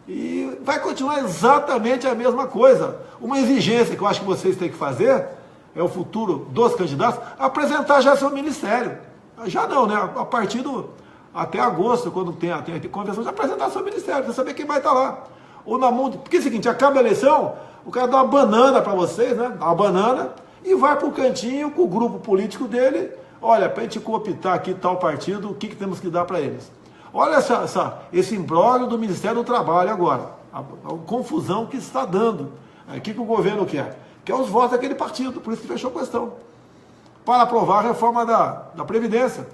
E vai continuar exatamente a mesma coisa. Uma exigência que eu acho que vocês têm que fazer, é o futuro dos candidatos, apresentar já seu ministério. Já não, né? A partir até agosto, quando tem a convenção, já apresentar seu ministério, para saber quem vai estar lá. Ou na mão, porque é o seguinte, acaba a eleição, o cara dá uma banana para vocês, né? Dá uma banana e vai para o cantinho com o grupo político dele. Olha, para a gente cooptar aqui tal partido, o que temos que dar para eles? Olha esse imbróglio do Ministério do Trabalho agora, a confusão que está dando. O que o governo quer? Quer os votos daquele partido, por isso que fechou a questão. Para aprovar a reforma da Previdência.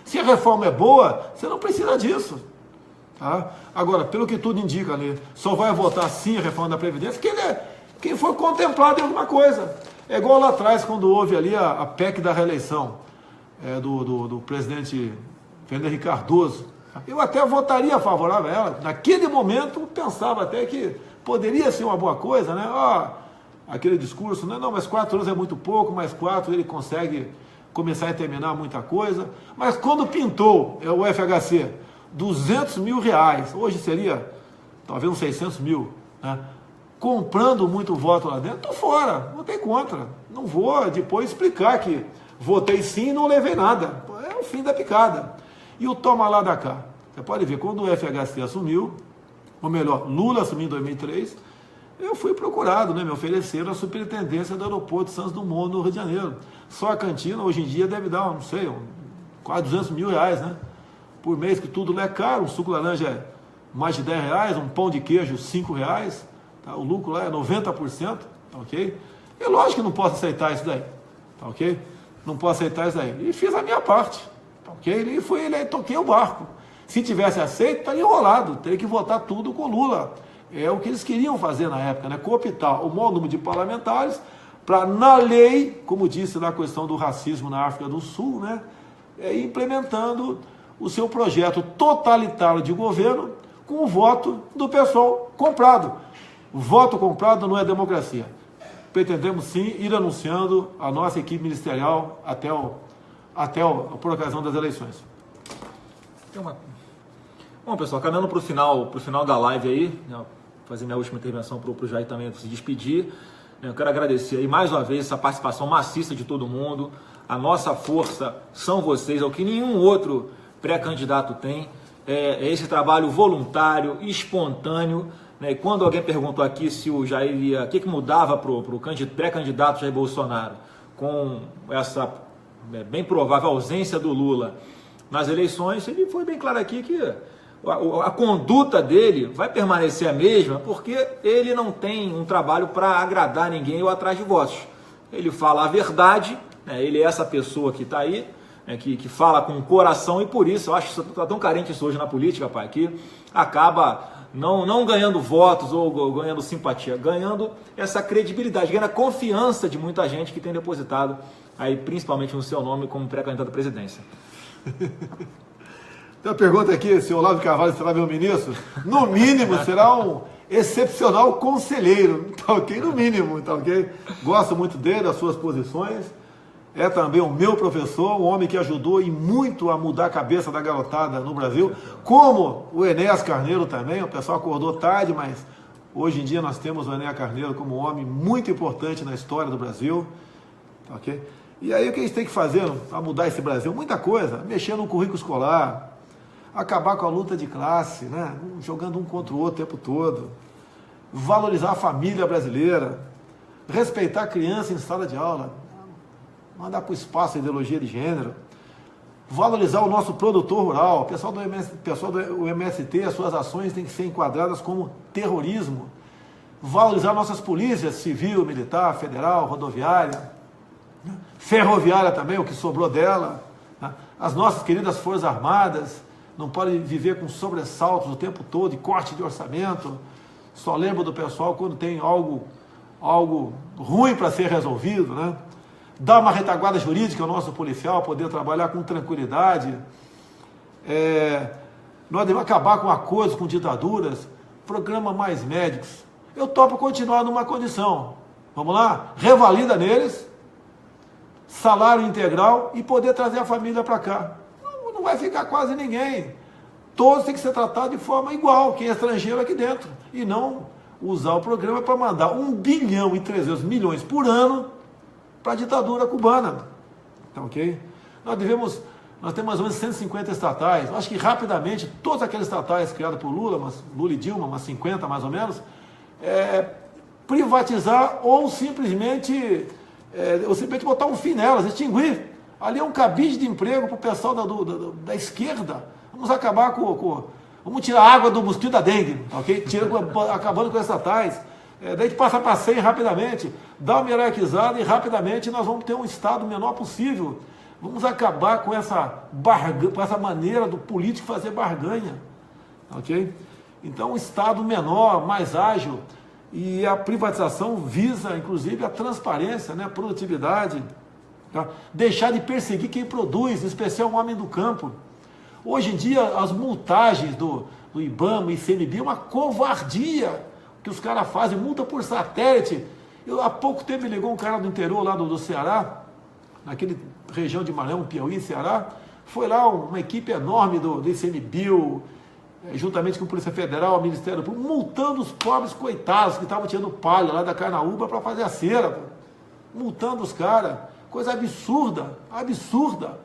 Se a reforma é boa, você não precisa disso. Tá? Agora, pelo que tudo indica ali, só vai votar sim a reforma da Previdência quem foi contemplado em alguma coisa. É igual lá atrás, quando houve ali a PEC da reeleição do presidente Fernando Henrique Cardoso. Eu até votaria favorável a ela. Naquele momento, pensava até que poderia ser uma boa coisa, né? Aquele discurso, né? Não, mas 4 anos é muito pouco, mais 4 ele consegue começar e terminar muita coisa. Mas quando pintou o FHC, 200 mil reais, hoje seria talvez uns 600 mil, né? Comprando muito voto lá dentro, estou fora, votei contra. Não vou depois explicar que votei sim e não levei nada. É o fim da picada. E o toma lá da cá. Você pode ver, quando o FHC assumiu, ou melhor, Lula assumiu em 2003, eu fui procurado, né? Me ofereceram a superintendência do aeroporto de Santos Dumont, no Rio de Janeiro. Só a cantina, hoje em dia, deve dar, não sei, quase 200 mil reais, né? Por mês, que tudo lá é caro. Um suco laranja é mais de 10 reais, um pão de queijo 5 reais. Tá? O lucro lá é 90%, tá ok? É lógico que não posso aceitar isso daí, tá ok? Não posso aceitar isso daí. E fiz a minha parte, tá ok? E toquei o barco. Se tivesse aceito, estaria enrolado, teria que votar tudo com Lula. É o que eles queriam fazer na época, né? Cooptar o maior número de parlamentares para, na lei, como disse na questão do racismo na África do Sul, né? Implementando o seu projeto totalitário de governo com o voto do pessoal comprado. Voto comprado não é democracia. Pretendemos sim ir anunciando a nossa equipe ministerial por ocasião das eleições. Bom, pessoal, caminhando para o final da live aí, né, fazer minha última intervenção para o Jair também se despedir. Eu quero agradecer aí mais uma vez essa participação maciça de todo mundo. A nossa força são vocês, é o que nenhum outro pré-candidato tem. É esse trabalho voluntário, espontâneo. Né? Quando alguém perguntou aqui se o Jair ia, o que mudava para o pré-candidato Jair Bolsonaro com essa bem provável ausência do Lula nas eleições, ele foi bem claro aqui que a conduta dele vai permanecer a mesma, porque ele não tem um trabalho para agradar ninguém ou atrás de votos. Ele fala a verdade, né? Ele é essa pessoa que está aí, né? que fala com o coração, e por isso eu acho que está tão carente isso hoje na política, pai, que acaba não ganhando votos ou ganhando simpatia, ganhando essa credibilidade, ganhando a confiança de muita gente que tem depositado aí, principalmente no seu nome, como pré-candidato à presidência. Tem uma pergunta aqui, se o Olavo de Carvalho será meu ministro? No mínimo, será um excepcional conselheiro, tá ok? No mínimo, tá ok? Gosto muito dele, das suas posições. É também o meu professor, um homem que ajudou e muito a mudar a cabeça da garotada no Brasil, como o Enéas Carneiro também. O pessoal acordou tarde, mas hoje em dia nós temos o Enéas Carneiro como um homem muito importante na história do Brasil, tá ok? E aí o que a gente tem que fazer para mudar esse Brasil? Muita coisa, mexer no currículo escolar, acabar com a luta de classe, né? Jogando um contra o outro o tempo todo, valorizar a família brasileira, respeitar a criança em sala de aula, mandar para o espaço a ideologia de gênero, valorizar o nosso produtor rural. O pessoal do MST, as suas ações têm que ser enquadradas como terrorismo, valorizar nossas polícias civil, militar, federal, rodoviária, ferroviária também, o que sobrou dela, né? As nossas queridas Forças Armadas não podem viver com sobressaltos o tempo todo e corte de orçamento. Só lembro do pessoal quando tem algo ruim para ser resolvido, né? Dar uma retaguarda jurídica ao nosso policial, poder trabalhar com tranquilidade. Nós devemos acabar com acordos com ditaduras, programa Mais Médicos. Eu topo continuar numa condição. Vamos lá? Revalida neles. salário integral e poder trazer a família para cá. Não vai ficar quase ninguém. Todos têm que ser tratados de forma igual, quem é estrangeiro aqui dentro. E não usar o programa para mandar 1 bilhão e 300 milhões por ano para a ditadura cubana. Tá ok? Nós temos mais ou menos 150 estatais. Acho que rapidamente, todas aquelas estatais criadas por Lula e Dilma, umas 50 mais ou menos, privatizar ou simplesmente botar um fim nelas, extinguir. Ali é um cabide de emprego para o pessoal da esquerda. Vamos acabar vamos tirar a água do mosquito da dengue, ok? Acabando com as estatais. Daí a gente passa para 100 rapidamente, dá uma hierarquizada e rapidamente nós vamos ter um Estado menor possível. Vamos acabar com essa maneira do político fazer barganha, ok? Então, um Estado menor, mais ágil, e a privatização visa, inclusive, a transparência, né, a produtividade, tá? Deixar de perseguir quem produz, em especial o homem do campo. Hoje em dia, as multagens do IBAMA e ICMBio é uma covardia que os caras fazem, multa por satélite. Há pouco tempo me ligou um cara do interior lá do Ceará, naquele região de Maranhão, Piauí, Ceará, foi lá uma equipe enorme do ICMBio, juntamente com a Polícia Federal, o Ministério Público, multando os pobres coitados que estavam tirando palha lá da Carnaúba para fazer a cera, pô. Multando os caras, coisa absurda, absurda.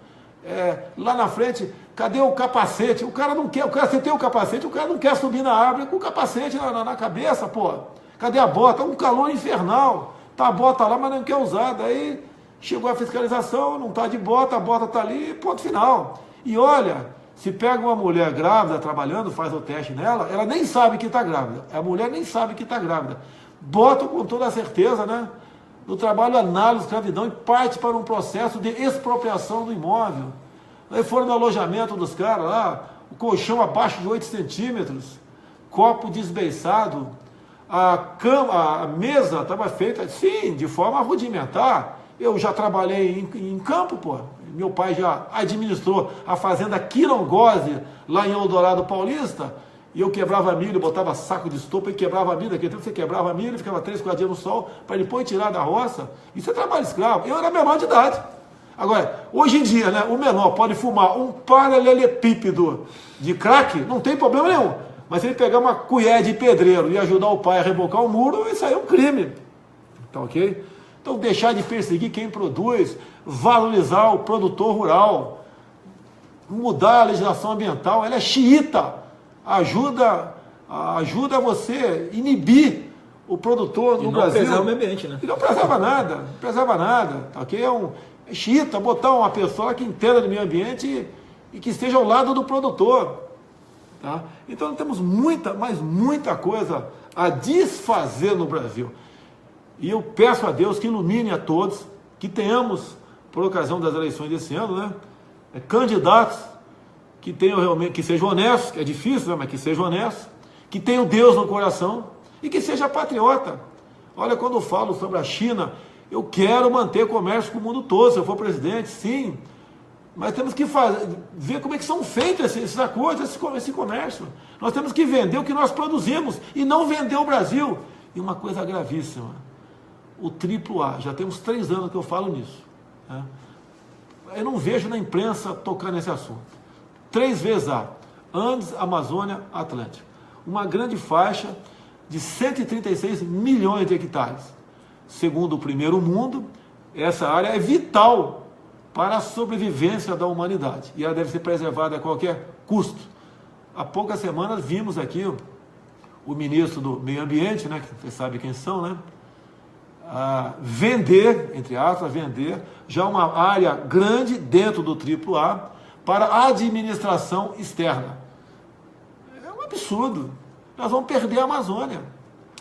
Lá na frente, cadê o capacete? O cara não quer, você tem o capacete, o cara não quer subir na árvore com o capacete na cabeça, pô. Cadê a bota? Um calor infernal. Tá a bota lá, mas não quer usar. Daí chegou a fiscalização, não tá de bota, a bota tá ali, ponto final. E olha, se pega uma mulher grávida trabalhando, faz o teste nela, ela nem sabe que está grávida. A mulher nem sabe que está grávida. Bota com toda a certeza, né? No trabalho análogo, escravidão, e parte para um processo de expropriação do imóvel. Aí foram no alojamento dos caras lá, o colchão abaixo de 8 centímetros, copo desbeiçado, a mesa estava feita, sim, de forma rudimentar. Eu já trabalhei em campo, pô. Meu pai já administrou a fazenda Quirongose, lá em Eldorado Paulista, e eu quebrava milho, botava saco de estopa e quebrava milho. Naquele tempo você quebrava milho, ficava 3, 4 dias no sol, para depois tirar da roça. Isso é trabalho escravo. Eu era menor de idade. Agora, hoje em dia, né, o menor pode fumar um paralelepípedo de crack, não tem problema nenhum. Mas se ele pegar uma colher de pedreiro e ajudar o pai a rebocar o muro, isso aí é um crime. Tá ok? Então, deixar de perseguir quem produz, valorizar o produtor rural, mudar a legislação ambiental, ela é xiita. Ajuda você inibir o produtor no Brasil. Não preserva o meio ambiente, né? E não preserva nada, tá ok? É xiita botar uma pessoa que entenda do meio ambiente e que esteja ao lado do produtor, tá? Então temos muita coisa a desfazer no Brasil. E eu peço a Deus que ilumine a todos, que tenhamos, por ocasião das eleições desse ano, né, candidatos que tenham realmente, que sejam honestos, que é difícil, né, mas que sejam honestos, que tenham Deus no coração e que seja patriota. Olha, quando eu falo sobre a China, eu quero manter comércio com o mundo todo, se eu for presidente, sim, mas temos que ver como é que são feitos esses acordos, esse comércio. Nós temos que vender o que nós produzimos e não vender o Brasil. E uma coisa gravíssima, o AAA, já temos 3 anos que eu falo nisso, né? Eu não vejo na imprensa tocar nesse assunto. 3 vezes Andes, Amazônia, Atlântico. Uma grande faixa de 136 milhões de hectares. Segundo o Primeiro Mundo, essa área é vital para a sobrevivência da humanidade. E ela deve ser preservada a qualquer custo. Há poucas semanas vimos aqui o ministro do Meio Ambiente, né, que vocês sabem quem são, né? Vender, entre aspas, já uma área grande dentro do AAA para a administração externa. É um absurdo. Nós vamos perder a Amazônia.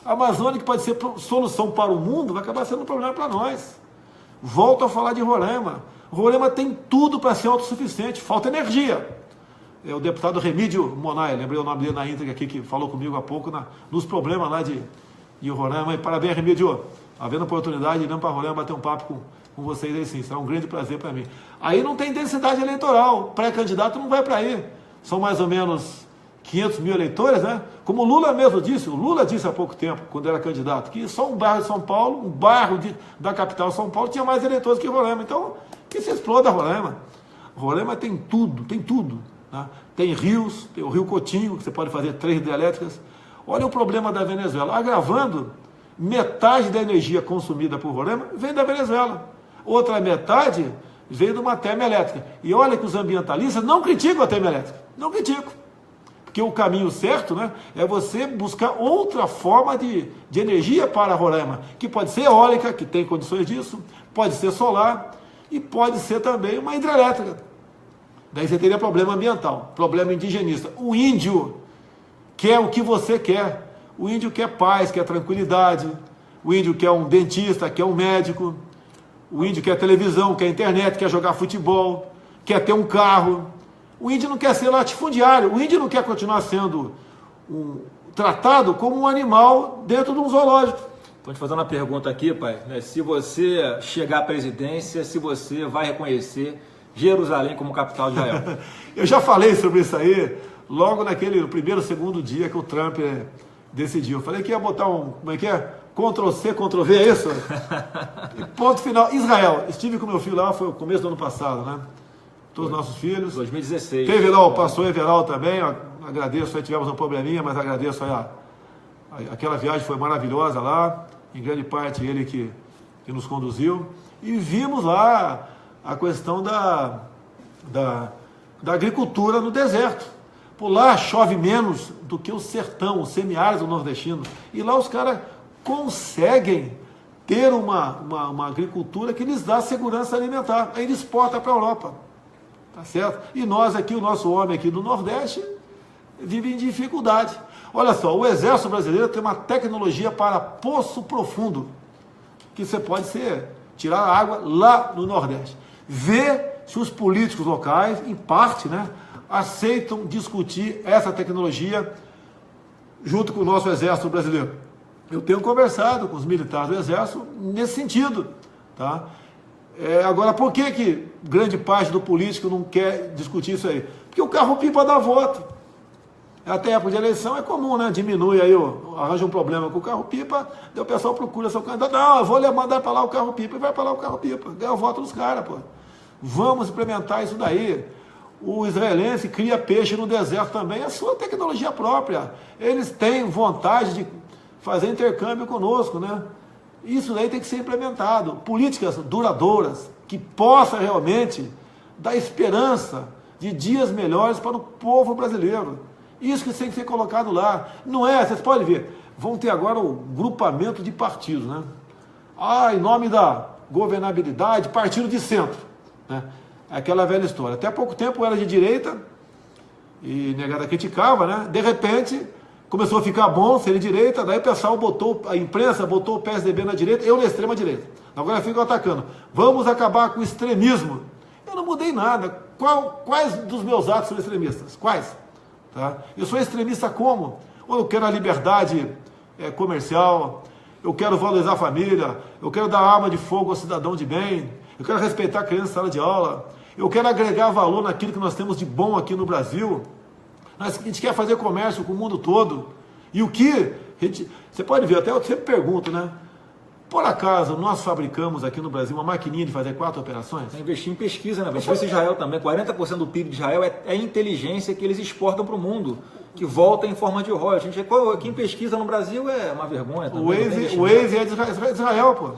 A Amazônia, que pode ser solução para o mundo, vai acabar sendo um problema para nós. Volto a falar de Roraima. Roraima tem tudo para ser autossuficiente, falta energia. O deputado Remídio Monay, lembrei o nome dele na íntegra aqui, que falou comigo há pouco nos problemas lá de Roraima. E parabéns, Remídio. Havendo oportunidade, iremos para Roraima bater um papo com vocês aí sim, será um grande prazer para mim. Aí não tem densidade eleitoral, pré-candidato não vai para aí. São mais ou menos 500 mil eleitores, né? Como o Lula mesmo disse, o Lula disse há pouco tempo, quando era candidato, que só um bairro de São Paulo, da capital de São Paulo, tinha mais eleitores que Roraima. Então, que se exploda Roraima. Roraima tem tudo, né? Tem rios, tem o Rio Cotinho, que você pode fazer 3 hidrelétricas. Olha o problema da Venezuela. Agravando, metade da energia consumida por Roraima vem da Venezuela. Outra metade vem de uma termoelétrica. E olha que os ambientalistas não criticam a termoelétrica. Não criticam. Porque o caminho certo, né, é você buscar outra forma de energia para Roraima, que pode ser eólica, que tem condições disso, pode ser solar e pode ser também uma hidrelétrica. Daí você teria problema ambiental, problema indigenista. O índio quer o que você quer. O índio quer paz, quer tranquilidade. O índio quer um dentista, quer um médico. O índio quer televisão, quer internet, quer jogar futebol, quer ter um carro. O índio não quer ser latifundiário. O índio não quer continuar sendo tratado como um animal dentro de um zoológico. Estou te fazendo uma pergunta aqui, pai. Né? Se você chegar à presidência, se você vai reconhecer Jerusalém como capital de Israel? Eu já falei sobre isso aí, logo no primeiro, segundo dia que o Trump decidiu. Eu falei que ia botar como é que é? Ctrl-C, Ctrl-V, é isso? E ponto final. Israel. Estive com meu filho lá, foi o começo do ano passado, né? Todos os nossos filhos. 2016. Teve lá o pastor Everaldo também, ó, agradeço, aí tivemos um probleminha, mas agradeço aí aquela viagem foi maravilhosa lá, em grande parte ele que nos conduziu. E vimos lá a questão da agricultura no deserto. Por lá chove menos do que o sertão, o semiárido nordestino. E lá os caras conseguem ter uma agricultura que lhes dá segurança alimentar. Aí ele exporta para a Europa. Tá certo? E nós aqui, o nosso homem aqui do Nordeste, vive em dificuldade. Olha só, o Exército Brasileiro tem uma tecnologia para poço profundo, que você pode tirar a água lá no Nordeste. Ver se os políticos locais, em parte, né, aceitam discutir essa tecnologia junto com o nosso Exército Brasileiro. Eu tenho conversado com os militares do Exército nesse sentido, tá? Agora, por que grande parte do político não quer discutir isso aí? Porque o carro-pipa dá voto. Até época de eleição é comum, né? Diminui aí, arranja um problema com o carro-pipa, daí o pessoal procura seu candidato. Não, eu vou mandar para lá o carro-pipa, e vai para lá o carro-pipa. Ganha o voto dos caras, pô. Vamos implementar isso daí. O israelense cria peixe no deserto também, é a sua tecnologia própria. Eles têm vontade de fazer intercâmbio conosco, né? Isso daí tem que ser implementado. Políticas duradouras, que possa realmente dar esperança de dias melhores para o povo brasileiro. Isso que tem que ser colocado lá. Não é, vocês podem ver, vão ter agora o grupamento de partidos, né? Em nome da governabilidade, partido de centro, né? Aquela velha história. Até há pouco tempo era de direita e negada criticava, né? De repente começou a ficar bom ser de direita, daí o pessoal a imprensa botou o PSDB na direita, eu na extrema direita. Agora ficam atacando. Vamos acabar com o extremismo. Eu não mudei nada. Quais dos meus atos são extremistas? Quais? Tá? Eu sou extremista como? Ou eu quero a liberdade comercial, eu quero valorizar a família, eu quero dar arma de fogo ao cidadão de bem, eu quero respeitar a criança em sala de aula, eu quero agregar valor naquilo que nós temos de bom aqui no Brasil. A gente quer fazer comércio com o mundo todo. E o que? Você pode ver, até eu sempre pergunto, né? Por acaso, nós fabricamos aqui no Brasil uma maquininha de fazer 4 operações? Investir em pesquisa, né? Investir em Israel também. 40% do PIB de Israel é inteligência que eles exportam para o mundo, que volta em forma de royalties. Quem pesquisa no Brasil é uma vergonha também. O Waze é de Israel, pô.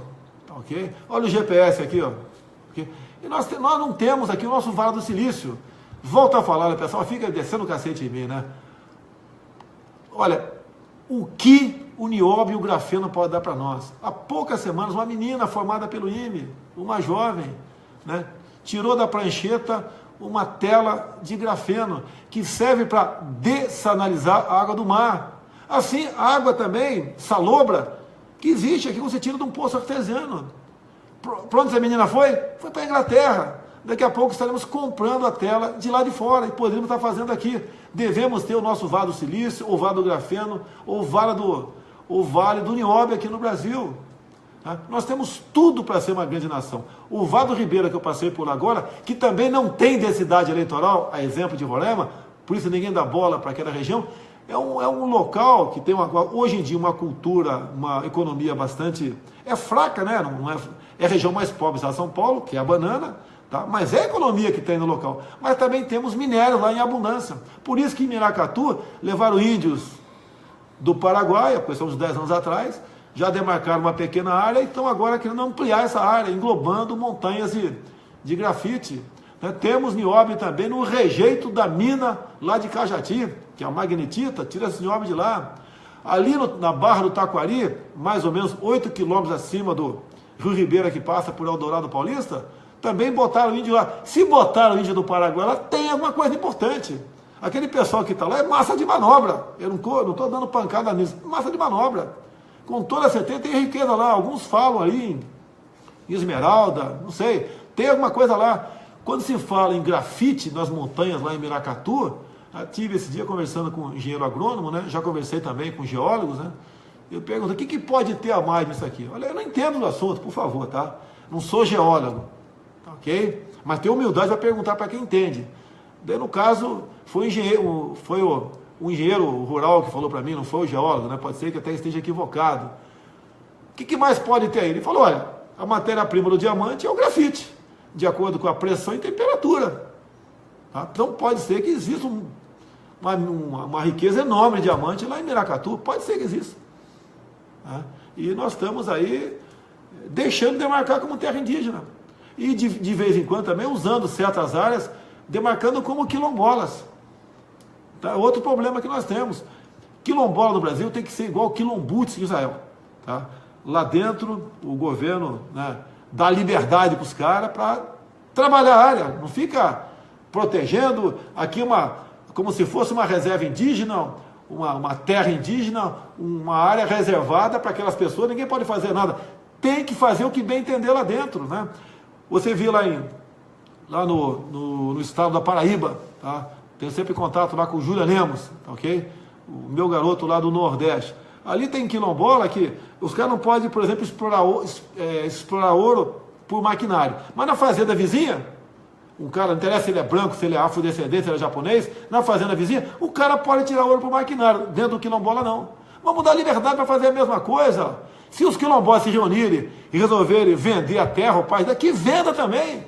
Ok? Olha o GPS aqui, ó. Okay? E nós não temos aqui o nosso Vale do Silício. Volto a falar, né, pessoal? Fica descendo o cacete em mim, né? Olha, o que o nióbio e o grafeno pode dar para nós? Há poucas semanas, uma menina formada pelo IME, uma jovem, né, tirou da prancheta uma tela de grafeno que serve para dessanalizar a água do mar. Assim, a água também, salobra, que existe aqui, você tira de um poço artesiano. Para onde essa menina foi? Foi para a Inglaterra. Daqui a pouco estaremos comprando a tela de lá de fora e poderíamos estar fazendo aqui. Devemos ter o nosso Vale do Silício, o Vale do Grafeno, o Vale do Nióbio aqui no Brasil. Tá? Nós temos tudo para ser uma grande nação. O Vale do Ribeira, que eu passei por lá agora, que também não tem densidade eleitoral, a exemplo de Roraima, por isso ninguém dá bola para aquela região. É um local que tem hoje em dia uma cultura, uma economia bastante... É fraca, né? Não é a região mais pobre de São Paulo, que é a banana, tá? Mas é a economia que tem no local. Mas também temos minérios lá em abundância. Por isso que em Miracatu levaram índios do Paraguai, há questão de 10 anos atrás, já demarcaram uma pequena área e estão agora querendo ampliar essa área, englobando montanhas de grafite. Temos nióbio também no rejeito da mina lá de Cajati, que é a magnetita, tira esse nióbio de lá. Ali na Barra do Taquari, mais ou menos 8 quilômetros acima do Rio Ribeira, que passa por Eldorado Paulista, também botaram índio lá. Se botaram índio do Paraguai lá, tem alguma coisa importante. Aquele pessoal que está lá é massa de manobra. Eu não estou dando pancada nisso. Massa de manobra. Com toda certeza tem riqueza lá. Alguns falam aí em esmeralda, não sei. Tem alguma coisa lá. Quando se fala em grafite nas montanhas lá em Miracatu, tive esse dia conversando com um engenheiro agrônomo, né? Já conversei também com geólogos, né? Eu pergunto, o que pode ter a mais nisso aqui? Olha, eu não entendo do assunto, por favor, tá? Não sou geólogo, ok? Mas tenho humildade para perguntar para quem entende. Daí, no caso, foi o engenheiro rural que falou para mim, não foi o geólogo, né? Pode ser que até esteja equivocado. O que mais pode ter aí? Ele falou, olha, a matéria-prima do diamante é o grafite, de acordo com a pressão e temperatura. Tá? Então pode ser que exista uma riqueza enorme de diamante lá em Miracatu, pode ser que exista. Tá? E nós estamos aí deixando de demarcar como terra indígena. E de vez em quando também usando certas áreas, demarcando como quilombolas. Tá? Outro problema que nós temos. Quilombola no Brasil tem que ser igual quilombuts em Israel. Tá? Lá dentro, o governo, né, dá liberdade para os caras para trabalhar a área. Não fica protegendo aqui como se fosse uma reserva indígena, uma terra indígena, uma área reservada para aquelas pessoas, ninguém pode fazer nada. Tem que fazer o que bem entender lá dentro. Né? Você viu lá no estado da Paraíba, tá? Tenho sempre contato lá com o Júlio Lemos, ok? O meu garoto lá do Nordeste. Ali tem quilombola que os caras não podem, por exemplo, explorar ouro por maquinário. Mas na fazenda vizinha, um cara, não interessa se ele é branco, se ele é afrodescendente, se ele é japonês, na fazenda vizinha, o cara pode tirar ouro por maquinário. Dentro do quilombola, não. Vamos dar liberdade para fazer a mesma coisa. Se os quilombolas se reunirem e resolverem vender a terra, o país daqui, venda também.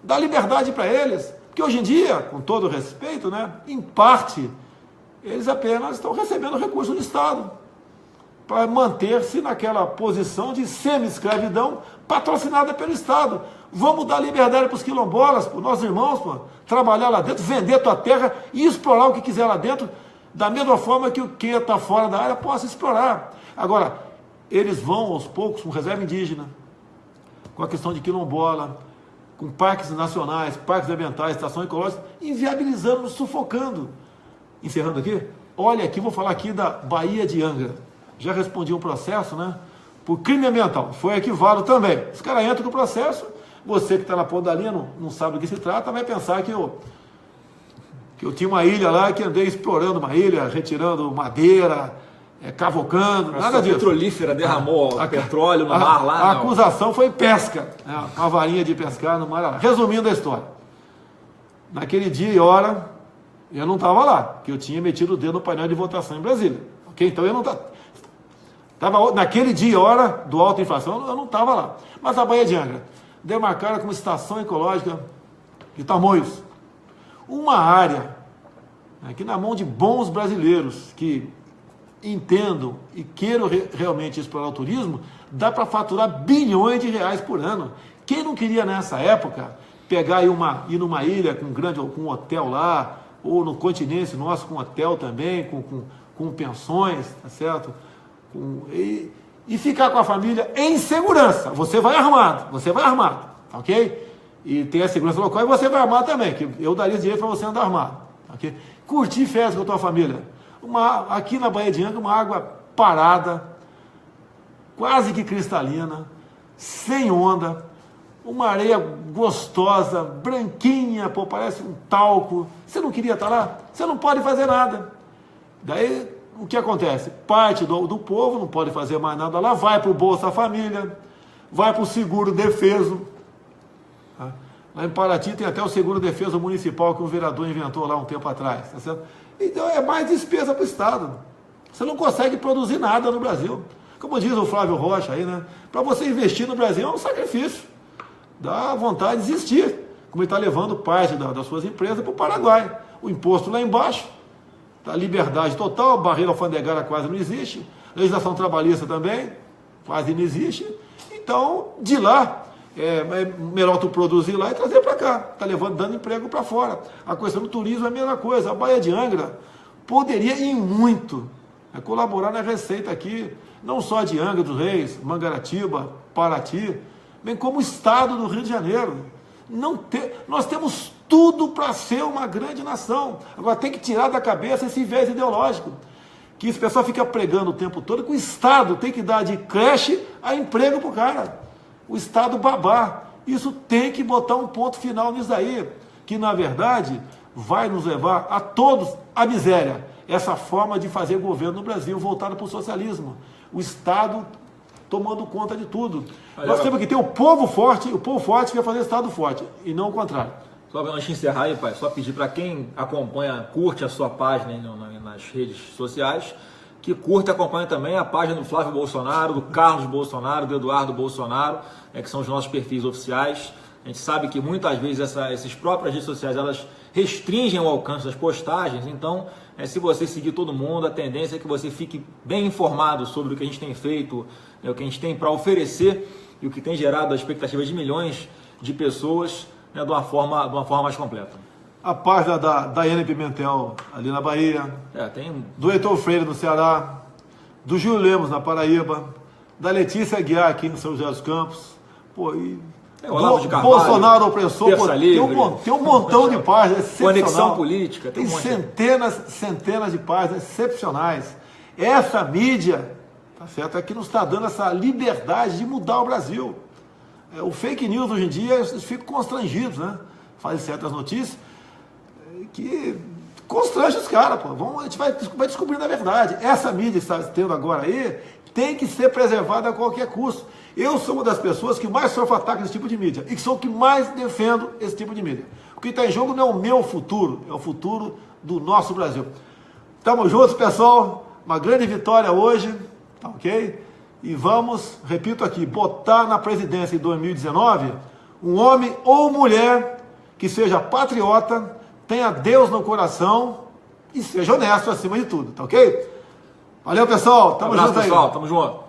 Dá liberdade para eles. Porque hoje em dia, com todo respeito, né, em parte, eles apenas estão recebendo recursos do Estado para manter-se naquela posição de semi-escravidão patrocinada pelo Estado. Vamos dar liberdade para os quilombolas, para os nossos irmãos, trabalhar lá dentro, vender a tua terra e explorar o que quiser lá dentro, da mesma forma que quem está fora da área possa explorar. Agora, eles vão aos poucos com reserva indígena, com a questão de quilombola, com parques nacionais, parques ambientais, estação ecológica, inviabilizando, sufocando. Encerrando aqui, olha aqui, vou falar aqui da Baía de Angra. Já respondi um processo, né, por crime ambiental. Foi arquivado também. Os caras entram no processo, você que está na ponta da linha, não sabe do que se trata, vai pensar que eu tinha uma ilha lá, que andei explorando uma ilha, retirando madeira, cavocando, nada disso. A petrolífera derramou petróleo no mar lá. A acusação foi pesca, né, uma varinha de pescar no mar. Resumindo a história, naquele dia e hora, eu não estava lá, porque eu tinha metido o dedo no painel de votação em Brasília. Okay? Então eu não estava. Naquele dia e hora do alta inflação, eu não estava lá. Mas a Baía de Angra, demarcada como estação ecológica de Tamoios. Uma área, né, que na mão de bons brasileiros que entendam e queiram realmente explorar o turismo, dá para faturar bilhões de reais por ano. Quem não queria nessa época pegar e ir numa ilha com um hotel lá, ou no continente nosso com hotel também, com pensões, tá certo? E ficar com a família em segurança. Você vai armado, ok? E tem a segurança local e você vai armado também, que eu daria dinheiro para você andar armado, ok? Curtir férias com a tua família. Aqui na Baía de Angra, uma água parada, quase que cristalina, sem onda, uma areia gostosa, branquinha, parece um talco. Você não queria estar lá? Você não pode fazer nada. Daí, o que acontece? Parte do povo não pode fazer mais nada lá, vai para o Bolsa Família, vai para o seguro defeso, tá? Lá em Paraty tem até o seguro-defesa municipal que um vereador inventou lá um tempo atrás, tá certo? Então é mais despesa para o Estado. Você não consegue produzir nada no Brasil. Como diz o Flávio Rocha aí, né? Para você investir no Brasil é um sacrifício. Dá vontade de desistir. Como ele está levando parte das suas empresas para o Paraguai. O imposto lá embaixo, a liberdade total, barreira alfandegária quase não existe, legislação trabalhista também quase não existe. Então, de lá, é melhor tu produzir lá e trazer para cá. Está levando, dando emprego para fora. A questão do turismo é a mesma coisa. A Baía de Angra poderia ir muito colaborar na receita aqui, não só de Angra dos Reis, Mangaratiba, Paraty, bem como o estado do Rio de Janeiro. Nós temos tudo para ser uma grande nação. Agora tem que tirar da cabeça esse viés ideológico, que esse pessoal fica pregando o tempo todo, que o Estado tem que dar de creche a emprego para o cara. O Estado babar. Isso tem que botar um ponto final nisso aí, que na verdade vai nos levar a todos à miséria. Essa forma de fazer governo no Brasil voltada para o socialismo. O Estado tomando conta de tudo. Nós temos que ter o povo forte que vai fazer o Estado forte, e não o contrário. Só para nós encerrar aí, pai, só pedir para quem acompanha, curte a sua página aí nas redes sociais, que curta e acompanhe também a página do Flávio Bolsonaro, do Carlos Bolsonaro, do Eduardo Bolsonaro, que são os nossos perfis oficiais. A gente sabe que muitas vezes essas próprias redes sociais, elas restringem o alcance das postagens, então se você seguir todo mundo, a tendência é que você fique bem informado sobre o que a gente tem feito, o que a gente tem para oferecer e o que tem gerado a expectativa de milhões de pessoas, de uma forma mais completa. A página da Daiane Pimentel ali na Bahia, do Heitor Freire no Ceará, do Júlio Lemos na Paraíba, da Letícia Aguiar aqui em São José dos Campos, Olavo de Carvalho, Bolsonaro opressor, tem um montão de páginas excepcionais. Conexão política, tem centenas de páginas excepcionais. Essa mídia, tá certo, é que nos está dando essa liberdade de mudar o Brasil. O fake news hoje em dia, eles ficam constrangidos, né? Fazem certas notícias que constrange os caras, pô. A gente vai descobrindo a verdade. Essa mídia que está tendo agora aí tem que ser preservada a qualquer custo. Eu sou uma das pessoas que mais sofro ataque desse tipo de mídia e que sou o que mais defendo esse tipo de mídia. O que está em jogo não é o meu futuro, é o futuro do nosso Brasil. Tamo juntos, pessoal. Uma grande vitória hoje, tá ok? E vamos, repito aqui, botar na presidência em 2019 um homem ou mulher que seja patriota, tenha Deus no coração e seja honesto acima de tudo, tá ok? Valeu, pessoal. Tamo junto aí. Pessoal. Tamo junto.